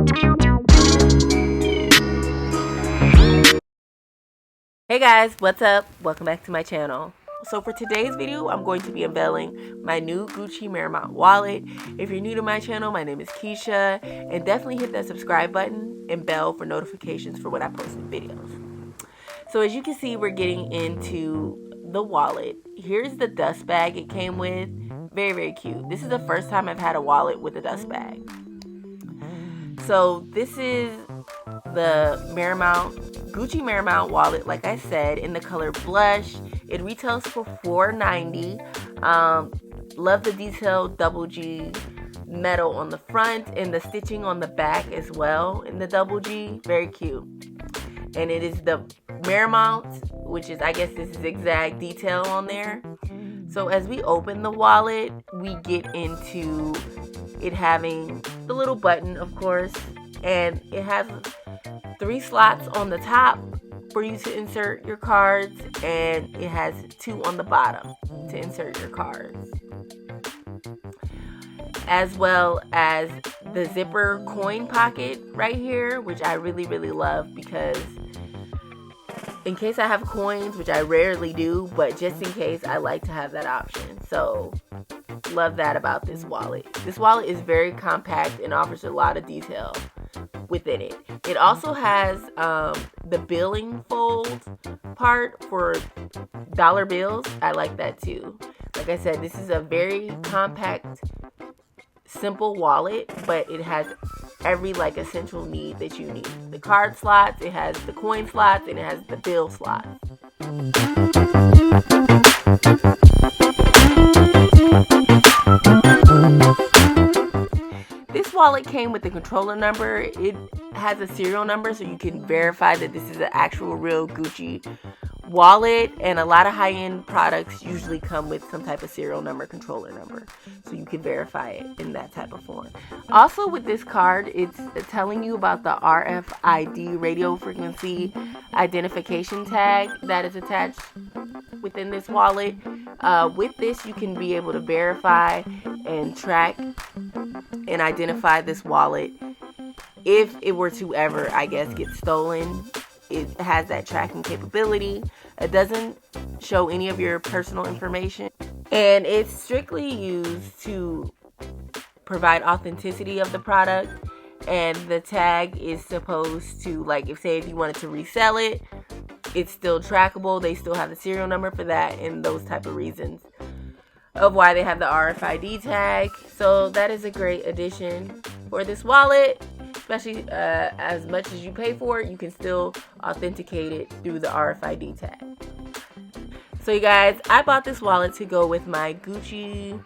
Hey guys, what's up? Welcome back to my channel. So for today's video, I'm going to be unveiling my new Gucci Marmont wallet. If you're new to my channel, my name is Keisha, and definitely hit that subscribe button and bell for notifications for when I post new videos. So as you can see, we're getting into the wallet. Here's the dust bag it came with. Very, very cute. This is the first time I've had a wallet with a dust bag. So this is the Gucci Marmont wallet, like I said, in the color blush. It retails for $4.90. Love the detailed double G metal on the front and the stitching on the back as well in the double G. Very cute. And it is the Marmont, which is, I guess, this zigzag detail on there. So as we open the wallet, we get into it having the little button, of course, and it has 3 slots on the top for you to insert your cards, and it has 2 on the bottom to insert your cards, as well as the zipper coin pocket right here, which I really, really love, because in case I have coins, which I rarely do, but just in case, I like to have that option. So love that about this wallet. This wallet is very compact and offers a lot of detail within it. It also has the billing fold part for dollar bills. I like that too. Like I said, this is a very compact, simple wallet, but it has every essential need that you need. The card slots, it has the coin slots, and it has the bill slots. This wallet came with the controller number. It has a serial number so you can verify that this is an actual real Gucci wallet, and a lot of high-end products usually come with some type of serial number, controller number, so you can verify it in that type of form. Also with this card, it's telling you about the RFID, radio frequency identification tag, that is attached within this wallet. With this, you can be able to verify and track and identify this wallet if it were to ever, I guess, get stolen. It has that tracking capability. It doesn't show any of your personal information, and it's strictly used to provide authenticity of the product. And the tag is supposed to, if you wanted to resell it, it's still trackable. They still have the serial number for that, and those type of reasons of why they have the RFID tag. So that is a great addition for this wallet. Especially as much as you pay for it, you can still authenticate it through the RFID tag. So you guys, I bought this wallet to go with my Gucci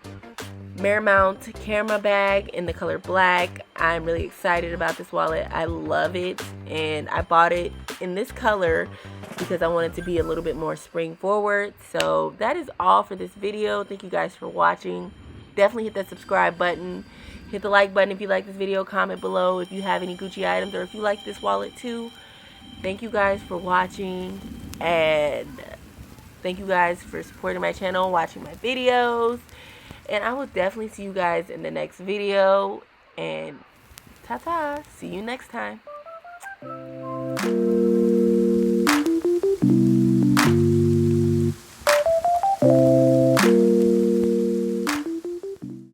Marmont camera bag in the color black. I'm really excited about this wallet. I love it, and I bought it in this color because I wanted to be a little bit more spring forward. So that is all for this video. Thank you guys for watching. Definitely hit that subscribe button. Hit the like button if you like this video. Comment below if you have any Gucci items or if you like this wallet too. Thank you guys for watching, and thank you guys for supporting my channel, watching my videos, and I will definitely see you guys in the next video, and ta-ta, see you next time.